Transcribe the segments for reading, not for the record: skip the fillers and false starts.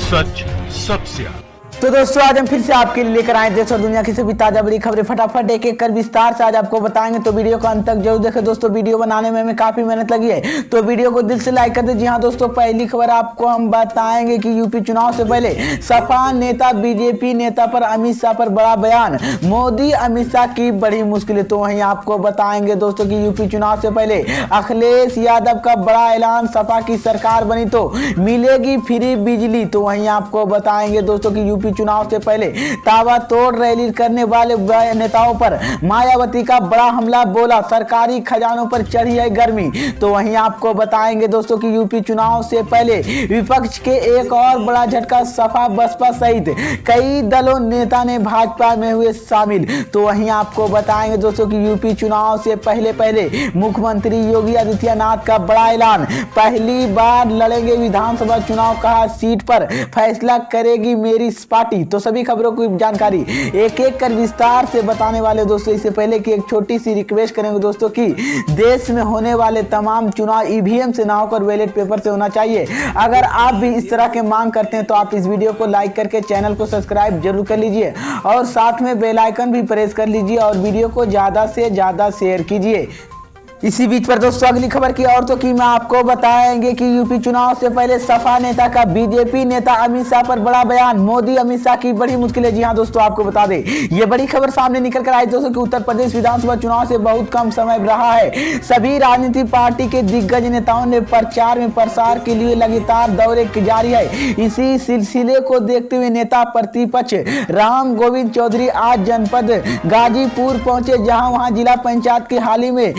सच सबसे आगे। तो दोस्तों आज हम फिर से आपके लिए लेकर आए देश और दुनिया की सभी ताजा बड़ी खबरें फटाफट एक एक कर विस्तार से आज आपको बताएंगे। तो वीडियो को अंत तक जरूर देखें दोस्तों। वीडियो बनाने में हमें काफी मेहनत लगी है, तो वीडियो को दिल से लाइक कर दे। जी हाँ दोस्तों, पहली खबर आपको हम बताएंगे कि यूपी चुनाव से पहले सपा नेता बीजेपी नेता पर अमित शाह पर बड़ा बयान, मोदी अमित शाह की बड़ी मुश्किलें। तो वहीं आपको बताएंगे दोस्तों कि यूपी चुनाव से पहले अखिलेश यादव का बड़ा ऐलान, सपा की सरकार बनी तो मिलेगी फ्री बिजली। तो वहीं आपको बताएंगे दोस्तों कि यूपी चुनाव से पहले ताबड़तोड़ रैली करने वाले नेताओं पर मायावती का बड़ा हमला, बोला सरकारी खजानों पर चढ़ी है गर्मी। तो वहीं आपको बताएंगे दोस्तों कि यूपी चुनाव से पहले विपक्ष के एक और बड़ा झटका, सपा बसपा सहित कई दलों नेता ने भाजपा में हुए शामिल। तो वहीं आपको बताएंगे दोस्तों कि यूपी चुनाव से पहले मुख्यमंत्री योगी आदित्यनाथ का बड़ा ऐलान, पहली बार लड़ेंगे विधानसभा चुनाव, कहा सीट पर फैसला करेगी मेरी पार्टी। तो सभी खबरों की जानकारी एक एक कर विस्तार से बताने वाले दोस्तों। इससे पहले कि एक छोटी सी रिक्वेस्ट करेंगे दोस्तों कि देश में होने वाले तमाम चुनाव ईवीएम से ना होकर बैलेट पेपर से होना चाहिए। अगर आप भी इस तरह के मांग करते हैं तो आप इस वीडियो को लाइक करके चैनल को सब्सक्राइब जरूर कर लीजिए और साथ में बेल आइकन भी प्रेस कर लीजिए और वीडियो को ज्यादा से ज्यादा शेयर कीजिए। इसी बीच पर दोस्तों अगली खबर की और तो की मैं आपको बताएंगे कि यूपी चुनाव से पहले सपा नेता का बीजेपी नेता अमित शाह पर बड़ा बयान, मोदी अमित शाह की बड़ी मुश्किलें। जी हां दोस्तों, आपको बता दें ये बड़ी खबर सामने निकल कर आई दोस्तों कि उत्तर प्रदेश विधानसभा चुनाव से बहुत कम समय रहा है। सभी राजनीतिक पार्टी के दिग्गज नेताओं ने प्रचार में प्रसार के लिए लगातार दौरे जारी है। इसी सिलसिले को देखते हुए नेता प्रतिपक्ष राम गोविंद चौधरी आज जनपद गाजीपुर पहुंचे, जहां वहां जिला पंचायत के हाल ही में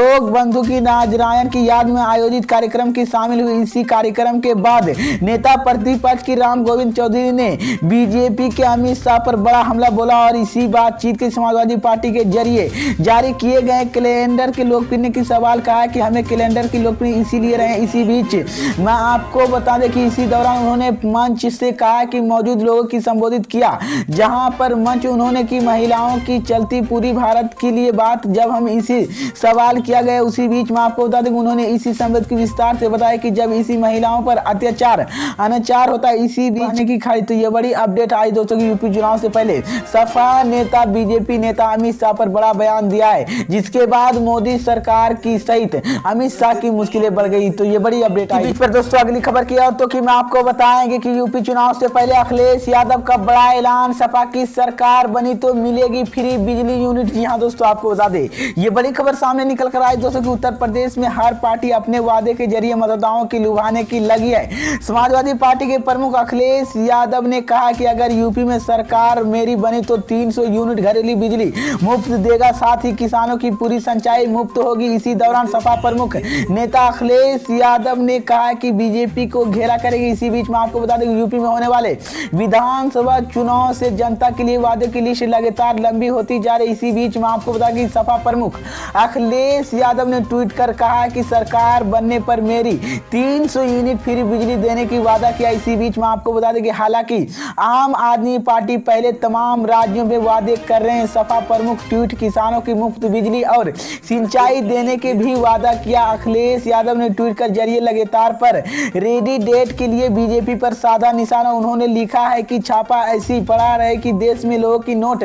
लोग बंधु की नारायण की याद में आयोजित कार्यक्रम की शामिल हुई। इसी कार्यक्रम के बाद नेता प्रतिपक्ष की राम गोविंद चौधरी ने बीजेपी के अमित शाह पर बड़ा हमला बोला और इसी बातचीत के समाजवादी पार्टी के जरिए जारी किए गए कैलेंडर के लोकप्रिय की सवाल कहा कि हमें कैलेंडर की लोकप्रिय इसीलिए रहे। इसी बीच मैं आपको बता दें कि इसी दौरान उन्होंने मंच से कहा कि मौजूद लोगों की संबोधित किया, जहां पर मंच उन्होंने की महिलाओं की चलती पूरी भारत के लिए बात, जब हम इसी सवाल किया गया उसी बीच में आपको बता दें कि उन्होंने इसी संबंध की विस्तार से बताया कि जब इसी महिलाओं पर अत्याचार अनाचार होता है इसी बीच की खाई। तो ये बड़ी अपडेट आई दोस्तों कि यूपी चुनाव से पहले सपा नेता बीजेपी नेता अमित शाह पर बड़ा बयान दिया है, जिसके बाद मोदी सरकार की सहित अमित शाह की मुश्किलें बढ़ गई। तो ये बड़ी अपडेट आई। बीच पर दोस्तों अगली खबर की और तो कि मैं आपको बताएंगे कि यूपी चुनाव से पहले अखिलेश यादव का बड़ा ऐलान, सपा की सरकार बनी तो मिलेगी फ्री बिजली यूनिट। जी हाँ दोस्तों, आपको बता दें ये बड़ी खबर सामने निकल कर आई दोस्तों कि उत्तर प्रदेश में हर पार्टी अपने वादे के जरिए मतदाताओं की लुभाने की लगी है। समाजवादी पार्टी के प्रमुख अखिलेश यादव ने कहा कि अगर यूपी में सरकार मेरी बनी तो 300 यूनिट घरेलू बिजली मुफ्त देगा, साथ ही किसानों की पूरी सिंचाई मुफ्त होगी। इसी दौरान सपा प्रमुख नेता अखिलेश यादव ने कहा कि बीजेपी को घेरा करेगी। इसी बीच में आपको बता दें कि यूपी में होने वाले विधानसभा चुनाव से जनता के लिए वादे की लिस्ट लगातार लंबी होती जा रही। इसी बीच में आपको बता कि सपा प्रमुख अखिलेश यादव ने ट्वीट कर कहा कि सरकार बनने पर मेरी 300 यूनिट फ्री बिजली देने की वादा किया। इसी बीच में आपको बता दें कि हालांकि आम आदमी पार्टी पहले तमाम राज्यों में वादे कर रहे हैं, सपा प्रमुख ट्वीट किसानों की मुफ्त बिजली और सिंचाई देने के भी वादा किया। अखिलेश यादव ने ट्वीट कर जरिए लगातार पर रेडी डेट के लिए बीजेपी पर साधा निशाना उन्होंने लिखा है कि छापा ऐसी पड़ा रहे कि देश में लोगों की नोट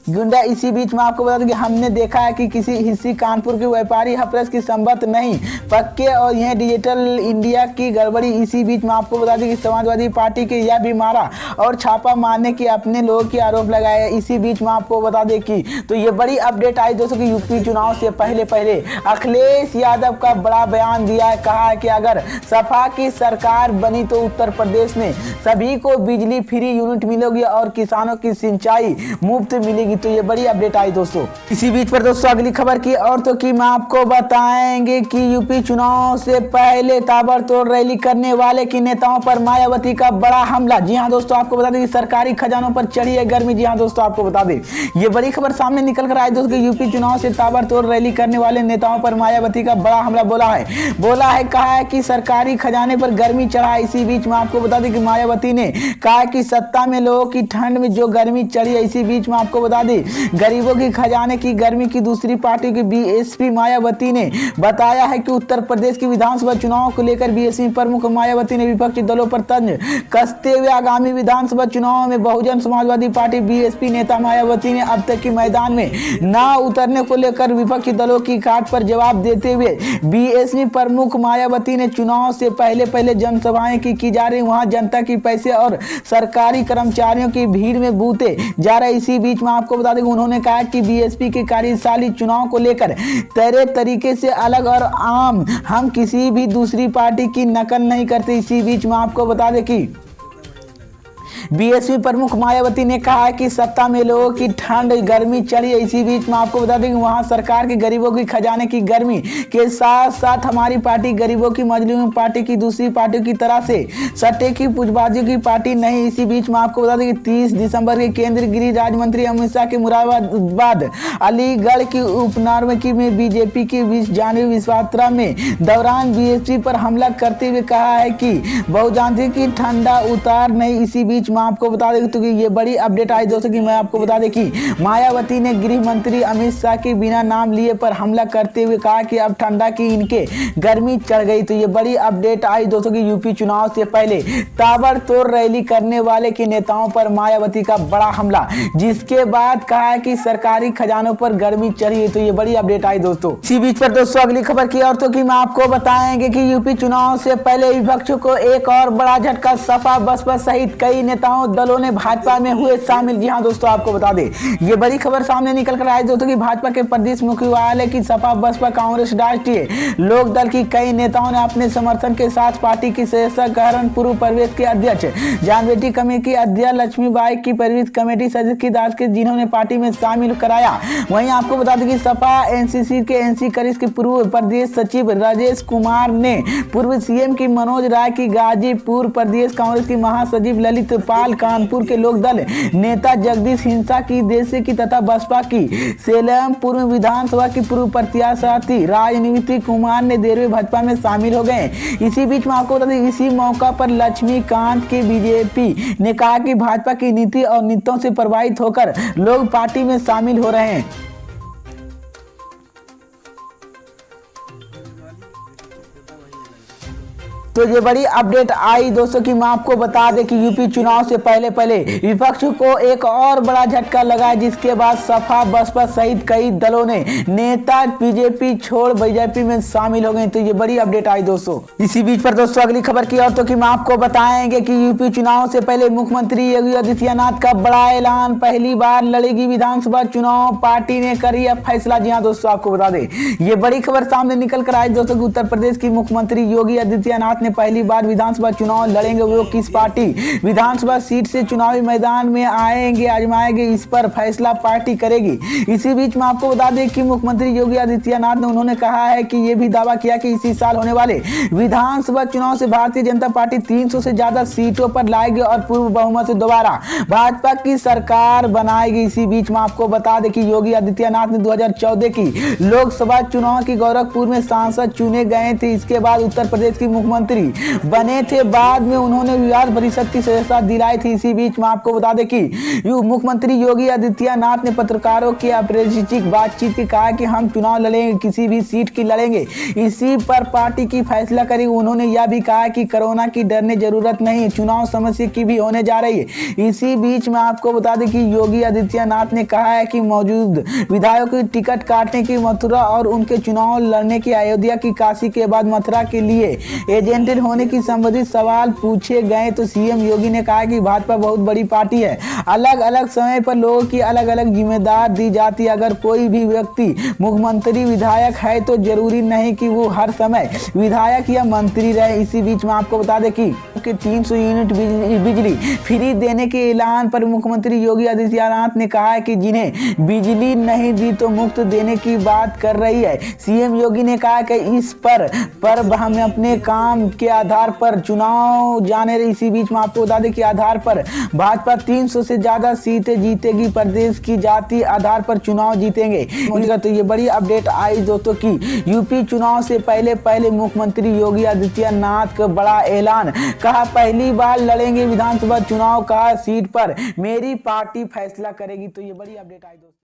गुंडा। इसी बीच में आपको बता दें कि हमने देखा है कि किसी हिस्सी कानपुर के व्यापारी हफरस की संबंध नहीं पक्के और यह डिजिटल इंडिया की गड़बड़ी। इसी बीच में आपको बता दें कि समाजवादी पार्टी के यह भी मारा और छापा मारने के अपने लोगों की आरोप लगाए। इसी बीच में आपको बता दें कि तो ये बड़ी अपडेट आई दोस्तों कि यूपी चुनाव से पहले अखिलेश यादव का बड़ा बयान दिया है, कहा है कि अगर सपा की सरकार बनी तो उत्तर प्रदेश में सभी को बिजली फ्री यूनिट मिलेगी और किसानों की सिंचाई मुफ्त मिलेगी। तो ये बड़ी अपडेट आई दोस्तों। इसी बीच पर दोस्तों अगली खबर की और तो की मैं आपको बताएंगे कि यूपी चुनाव से पहले ताबड़तोड़ रैली करने वाले की नेताओं पर मायावती का बड़ा हमला। जी हां दोस्तों, आपको बता दें कि सरकारी खजानों पर चढ़ी है गर्मी। जी हां दोस्तों, आपको बता दें ये बड़ी खबर सामने निकल कर आई दोस्तों कि यूपी चुनाव से ताबड़तोड़ रैली करने वाले नेताओं पर मायावती का बड़ा हमला बोला है कहा है कि सरकारी खजाने पर गर्मी चढ़ा। इसी बीच में आपको बता दें कि मायावती ने कहा कि सत्ता में लोगों की ठंड में जो गर्मी चढ़ी है। इसी बीच में आपको बता बता दें, गरीबों की खजाने की गर्मी की दूसरी पार्टी की बीएसपी मायावती ने बताया है कि उत्तर प्रदेश की विधानसभा चुनाव को लेकर बीएसपी प्रमुख मायावती ने विपक्षी दलों पर तंज कसते हुए आगामी विधानसभा चुनाव में बहुजन समाजवादी पार्टी बीएसपी नेता मायावती ने अब तक के मैदान में न उतरने को लेकर विपक्षी दलों की काट पर जवाब देते हुए बीएसपी प्रमुख मायावती ने चुनाव से पहले जनसभाएं की जा रही, वहां जनता की पैसे और सरकारी कर्मचारियों की भीड़ में बूते जा रहे। इसी बीच में आपको बता दें, उन्होंने कहा कि बीएसपी के कार्यशाली चुनाव को लेकर तेरे तरीके से अलग और आम, हम किसी भी दूसरी पार्टी की नकल नहीं करते। इसी बीच में आपको बता दें कि बीएसपी प्रमुख मायावती ने कहा कि सत्ता में लोगों की ठंड गर्मी चढ़ी है। इसी बीच में आपको बता दें कि वहां सरकार के गरीबों की खजाने की गर्मी के साथ साथ हमारी पार्टी गरीबों की मजलूम पार्टी की दूसरी पार्टियों की तरह से सट्टे की पुछबाजी की पार्टी नहीं। इसी बीच में आपको बता दें कि 30 दिसंबर के केंद्रीय गृह राज्य मंत्री अमित शाह के मुरादाबाद अलीगढ़ की उपनर्मकी में बीजेपी की 20 जनवरी विश्वात्रा में दौरान बीएसपी पर हमला करते हुए कहा है कि बहुजाति की ठंडा उतार नहीं। इसी बीच में आपको बता दें तो कि ये बड़ी अपडेट आई दोस्तों कि मैं आपको बता दें कि मायावती ने गृह मंत्री अमित शाह के बिना नाम लिए पर हमला करते हुए कहा कि अब ठंडा की इनके गर्मी चढ़ गई। तो ये बड़ी अपडेट आई दोस्तों कि यूपी चुनाव से पहले ताबड़तोड़ रैली करने वाले के नेताओं पर मायावती का बड़ा हमला, जिसके बाद कहा कि सरकारी खजानों पर गर्मी चढ़ी है। तो ये बड़ी अपडेट आई दोस्तों। इसी बीच पर दोस्तों अगली खबर की और तो कि मैं आपको बताएंगे कि यूपी चुनाव से पहले विपक्ष को एक और बड़ा झटका, सपा बसपा सहित कई नेताओं दलों ने भाजपा में हुए शामिल। जी हां दोस्तों, आपको बता दें ये बड़ी खबर सामने निकल कर आई दोस्तों कि भाजपा के प्रदेश मुख्यालय की सपा बसपा कांग्रेस राष्ट्रीय लोक दल की कई नेताओं ने अपने समर्थन के साथ पार्टी की सदस्यता ग्रहण, पूर्व प्रदेश के अध्यक्ष जानबेटी कमेटी की अध्यक्ष लक्ष्मीबाई की प्रदेश कमेटी सदस्य की दास के जिन्होंने पार्टी में शामिल कराया। वहीं आपको बता दें कि सपा एनसीसी के एनसी करिस के पूर्व प्रदेश सचिव राजेश कुमार ने पूर्व सीएम की मनोज राय की गाजीपुर प्रदेश कांग्रेस की महासचिव ललित पाल, कानपुर के लोकदल नेता जगदीश हिंसा की देश की तथा बसपा की सेलम पूर्व विधानसभा की पूर्व प्रत्याशी राजनीति कुमार ने देरवे भाजपा में शामिल हो गए। इसी बीच में आपको बता दें इसी मौका पर लक्ष्मीकांत के बीजेपी ने कहा कि भाजपा की नीति और नीतियों से प्रभावित होकर लोग पार्टी में शामिल हो रहे हैं। तो ये बड़ी अपडेट आई दोस्तों कि मैं आपको बता दें कि यूपी चुनाव से पहले विपक्ष को एक और बड़ा झटका लगा, जिसके बाद सपा बसपा सहित कई दलों ने नेता बीजेपी छोड़ बीजेपी में शामिल हो गए। तो ये बड़ी अपडेट आई दोस्तों। इसी बीच पर दोस्तों अगली खबर की और तो कि मैं आपको बताएंगे कि यूपी चुनाव से पहले मुख्यमंत्री योगी आदित्यनाथ का बड़ा ऐलान, पहली बार लड़ेगी विधानसभा चुनाव, पार्टी ने करी अब फैसला। जी हाँ दोस्तों, आपको बता दें ये बड़ी खबर सामने निकल कर आई दोस्तों कि उत्तर प्रदेश की मुख्यमंत्री योगी आदित्यनाथ ने पहली बार विधानसभा चुनाव लड़ेंगे। वो किस पार्टी विधानसभा सीट से चुनावी मैदान में आएंगे, आजमाएंगे, इस पर फैसला पार्टी करेगी। इसी बीच में आपको बता दें कि मुख्यमंत्री योगी आदित्यनाथ ने उन्होंने कहा है कि ये भी दावा किया कि इसी साल होने वाले विधानसभा चुनाव से भारतीय जनता पार्टी 300 से ज्यादा सीटों पर लाएगी और पूर्व बहुमत से दोबारा भाजपा की सरकार बनाएगी। इसी बीच में आपको बता दें कि योगी आदित्यनाथ ने 2014 की लोकसभा चुनाव की गोरखपुर में सांसद चुने गए थे। इसके बाद उत्तर प्रदेश की मुख्यमंत्री बने थे। बाद में उन्होंने विधान परिषद की सदस्यता दिलाई थी। इसी बीच में आपको बता दें कि मुख्यमंत्री योगी आदित्यनाथ ने पत्रकारों की अनौपचारिक बातचीत में कहा कि हम चुनाव लड़ेंगे, किसी भी सीट की लड़ेंगे, इसी पर पार्टी की फैसला करेगी। उन्होंने यह भी कहा कि कोरोना की डरने जरूरत नहीं, चुनाव समस्या की भी होने जा रही है। इसी बीच में आपको बता दें कि योगी आदित्यनाथ ने कहा है कि मौजूद विधायकों की टिकट काटने की मथुरा और उनके चुनाव लड़ने की अयोध्या की काशी के बाद मथुरा के लिए एजेंटेड होने की संबंधित सवाल पूछे गए तो सीएम योगी ने कहा कि भाजपा बहुत बड़ी पार्टी है, अलग अलग समय पर लोगों की अलग अलग जिम्मेदारी दी जाती है। अगर कोई भी व्यक्ति मुख्यमंत्री विधायक है तो जरूरी नहीं कि वो हर समय विधायक या मंत्री रहे। इसी बीच में आपको बता दें कि 300 यूनिट बिजली फ्री देने के ऐलान पर मुख्यमंत्री योगी आदित्यनाथ ने कहा है कि जिन्हें बिजली नहीं दी तो मुफ्त देने की बात कर रही है। सीएम योगी ने कहा कि इस पर हम अपने काम के आधार पर चुनाव जाने रही। इसी बीच में आपको बता दें कि आधार पर भाजपा 300 से ज्यादा सीटें जीतेगी, प्रदेश की जाति आधार पर चुनाव जीतेंगे। तो ये बड़ी अपडेट आई दोस्तों की यूपी चुनाव से पहले मुख्यमंत्री योगी आदित्यनाथ का बड़ा ऐलान, कहा पहली बार लड़ेंगे विधानसभा चुनाव, कहा सीट पर मेरी पार्टी फैसला करेगी। तो ये बड़ी अपडेट आई दोस्तों।